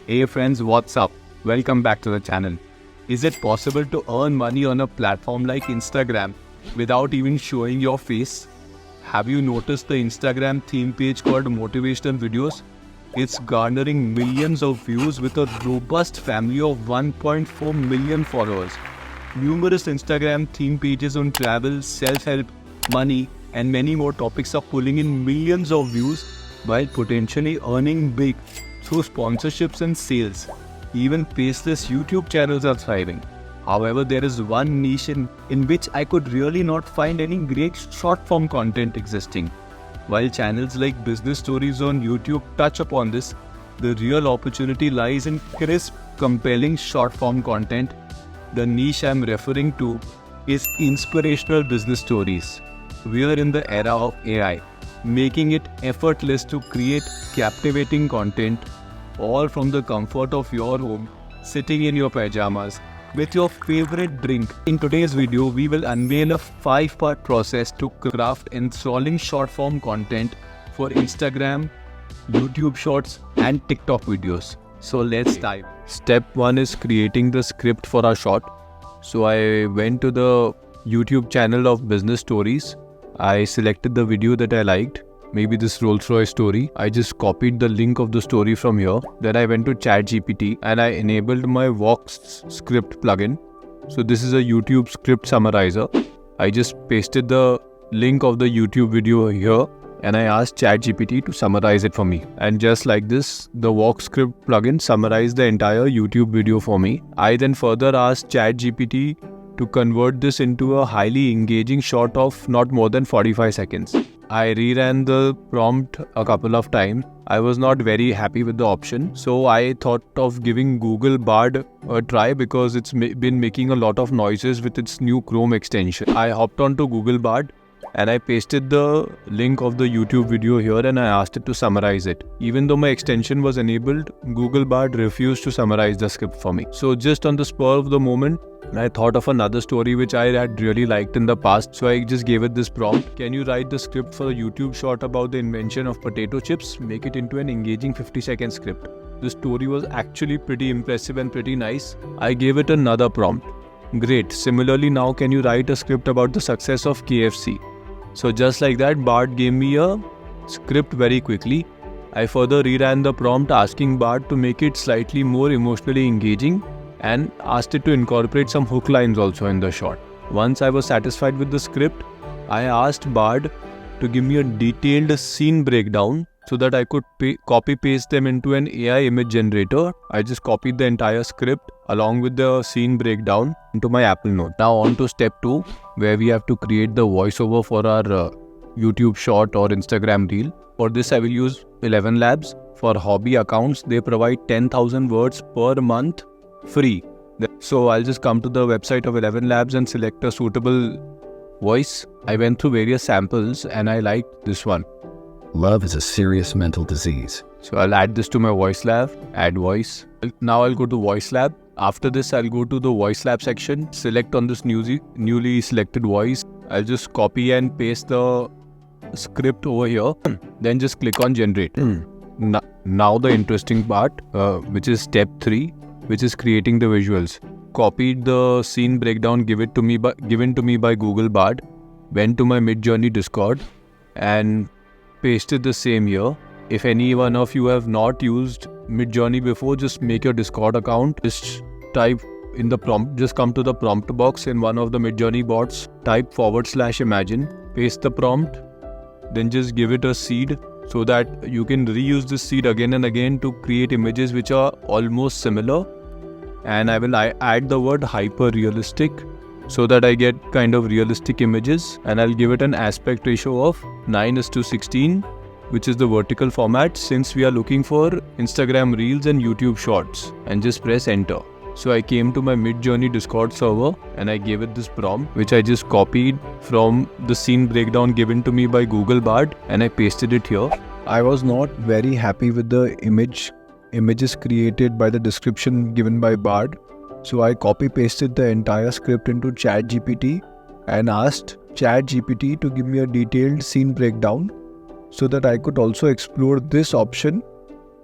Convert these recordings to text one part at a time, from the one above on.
Hey friends, what's up? Welcome back to the channel. Is it possible to earn money on a platform like Instagram without even showing your face? Have you noticed the Instagram theme page called Motivational Videos? It's garnering millions of views with a robust family of 1.4 million followers. Numerous Instagram theme pages on travel, self-help, money, and many more topics are pulling in millions of views while potentially earning big through sponsorships and sales. Even faceless YouTube channels are thriving. However, there is one niche in which I could really not find any great short-form content existing. While channels like Business Stories on YouTube touch upon this, the real opportunity lies in crisp, compelling short-form content. The niche I'm referring to is inspirational business stories. We are in the era of AI, making it effortless to create captivating content all from the comfort of your home, sitting in your pajamas with your favorite drink. In today's video, we will unveil a 5-part process to craft enthralling short-form content for Instagram, YouTube Shorts, and TikTok videos. So let's dive. Step 1 is creating the script for our short. So I went to the YouTube channel of Business Stories. I selected the video that I liked. Maybe this Rolls-Royce story. I just copied the link of the story from here. Then I went to ChatGPT and I enabled my Vox script plugin. So this is a YouTube script summarizer. I just pasted the link of the YouTube video here and I asked ChatGPT to summarize it for me. And just like this, the Vox script plugin summarized the entire YouTube video for me. I then further asked ChatGPT to convert this into a highly engaging short of not more than 45 seconds. I reran the prompt a couple of times. I was not very happy with the option. So I thought of giving Google Bard a try because it's been making a lot of noises with its new Chrome extension. I hopped onto Google Bard and I pasted the link of the YouTube video here and I asked it to summarize it. Even though my extension was enabled, Google Bard refused to summarize the script for me. So just on the spur of the moment, I thought of another story which I had really liked in the past. So I just gave it this prompt. Can you write the script for a YouTube short about the invention of potato chips? Make it into an engaging 50-second script. The story was actually pretty impressive and pretty nice. I gave it another prompt. Great. Similarly, now can you write a script about the success of KFC? So just like that, Bard gave me a script very quickly. I further reran the prompt asking Bard to make it slightly more emotionally engaging and asked it to incorporate some hook lines also in the short. Once I was satisfied with the script, I asked Bard to give me a detailed scene breakdown so that I could copy paste them into an AI image generator. I just copied the entire script along with the scene breakdown into my Apple Note. Now on to step 2, where we have to create the voiceover for our YouTube short or Instagram reel. For this I will use 11labs. For hobby accounts, they provide 10,000 words per month free. So I'll just come to the website of 11labs and select a suitable voice. I went through various samples and I liked this one. Love is a serious mental disease. So I'll add this to my voice lab, add voice. Now I'll go to voice lab. After this, I'll go to the voice lab section, select on this newly selected voice. I'll just copy and paste the script over here. Then just click on generate. Now the interesting part, which is step 3, which is creating the visuals. Copied the scene breakdown given to me by Google Bard, went to my Midjourney Discord and pasted the same here. If any one of you have not used Midjourney before, just make your Discord account. Just type in the prompt, just come to the prompt box in one of the Midjourney bots, type /imagine, paste the prompt, then just give it a seed so that you can reuse this seed again and again to create images which are almost similar. And I will add the word hyper realistic so that I get kind of realistic images, and I'll give it an aspect ratio of 9:16, which is the vertical format since we are looking for Instagram Reels and YouTube Shorts, and just press enter. So I came to my Midjourney Discord server and I gave it this prompt which I just copied from the scene breakdown given to me by Google Bard and I pasted it here. I was not very happy with the images created by the description given by Bard. So I copy pasted the entire script into ChatGPT and asked ChatGPT to give me a detailed scene breakdown so that I could also explore this option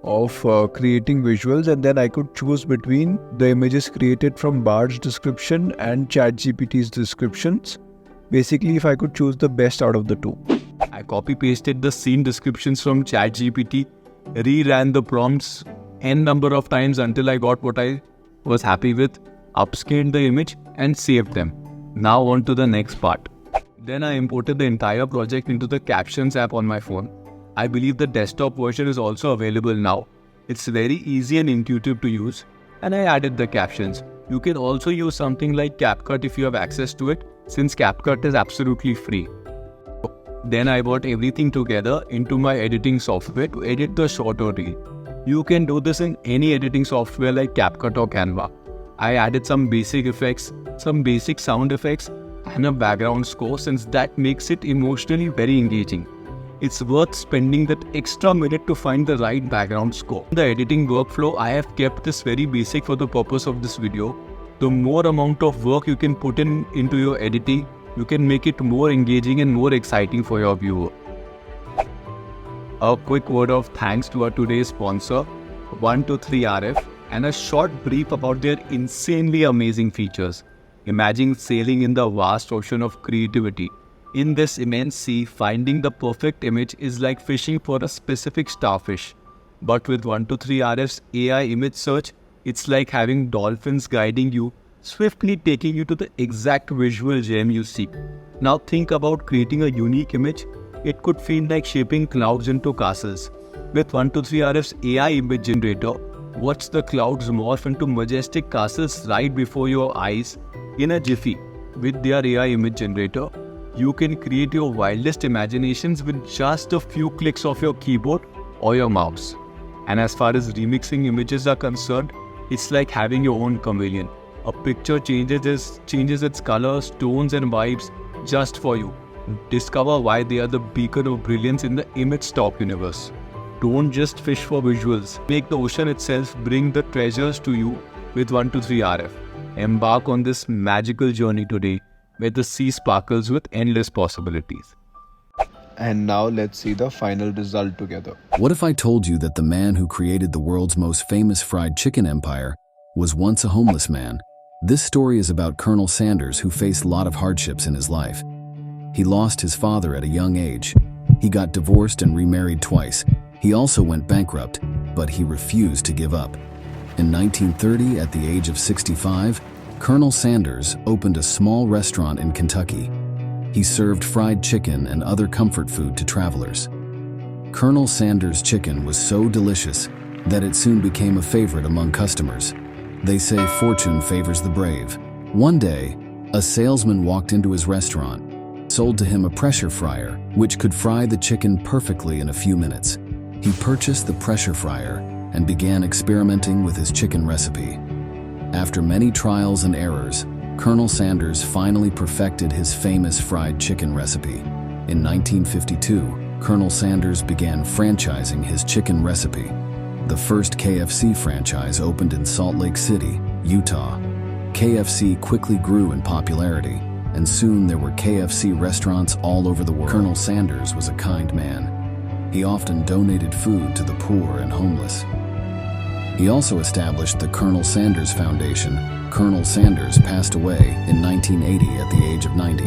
of creating visuals, and then I could choose between the images created from Bard's description and ChatGPT's descriptions. Basically, if I could choose the best out of the two. I copy-pasted the scene descriptions from ChatGPT, reran the prompts n number of times until I got what I was happy with, upscaled the image and saved them. Now on to the next part. Then I imported the entire project into the Captions app on my phone. I believe the desktop version is also available now. It's very easy and intuitive to use, and I added the captions. You can also use something like CapCut if you have access to it, since CapCut is absolutely free. Then I brought everything together into my editing software to edit the short or reel. You can do this in any editing software like CapCut or Canva. I added some basic effects, some basic sound effects, and a background score, since that makes it emotionally very engaging. It's worth spending that extra minute to find the right background score. In the editing workflow, I have kept this very basic for the purpose of this video. The more amount of work you can put into your editing, you can make it more engaging and more exciting for your viewer. A quick word of thanks to our today's sponsor, 123RF, and a short brief about their insanely amazing features. Imagine sailing in the vast ocean of creativity. In this immense sea, finding the perfect image is like fishing for a specific starfish. But with 123RF's AI image search, it's like having dolphins guiding you, swiftly taking you to the exact visual gem you seek. Now think about creating a unique image. It could feel like shaping clouds into castles. With 123RF's AI image generator, watch the clouds morph into majestic castles right before your eyes in a jiffy. With their AI image generator, you can create your wildest imaginations with just a few clicks of your keyboard or your mouse. And as far as remixing images are concerned, it's like having your own chameleon. A picture changes its colors, tones and vibes just for you. Discover why they are the beacon of brilliance in the image stock universe. Don't just fish for visuals. Make the ocean itself bring the treasures to you with 123RF. Embark on this magical journey today, where the sea sparkles with endless possibilities. And now let's see the final result together. What if I told you that the man who created the world's most famous fried chicken empire was once a homeless man? This story is about Colonel Sanders, who faced a lot of hardships in his life. He lost his father at a young age. He got divorced and remarried twice. He also went bankrupt, but he refused to give up. In 1930, at the age of 65, Colonel Sanders opened a small restaurant in Kentucky. He served fried chicken and other comfort food to travelers. Colonel Sanders' chicken was so delicious that it soon became a favorite among customers. They say fortune favors the brave. One day, a salesman walked into his restaurant, sold to him a pressure fryer, which could fry the chicken perfectly in a few minutes. He purchased the pressure fryer and began experimenting with his chicken recipe. After many trials and errors, Colonel Sanders finally perfected his famous fried chicken recipe. In 1952, Colonel Sanders began franchising his chicken recipe. The first KFC franchise opened in Salt Lake City, Utah. KFC quickly grew in popularity, and soon there were KFC restaurants all over the world. Colonel Sanders was a kind man. He often donated food to the poor and homeless. He also established the Colonel Sanders Foundation. Colonel Sanders passed away in 1980 at the age of 90.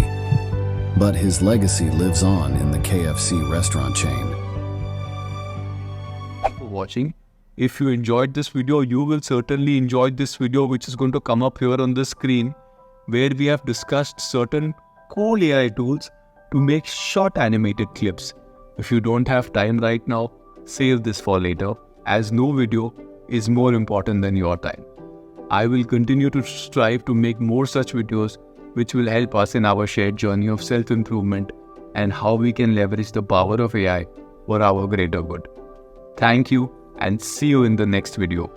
But his legacy lives on in the KFC restaurant chain. For watching. If you enjoyed this video, you will certainly enjoy this video, which is going to come up here on the screen, where we have discussed certain cool AI tools to make short animated clips. If you don't have time right now, save this for later, as no video is more important than your time. I will continue to strive to make more such videos which will help us in our shared journey of self-improvement and how we can leverage the power of AI for our greater good. Thank you and see you in the next video.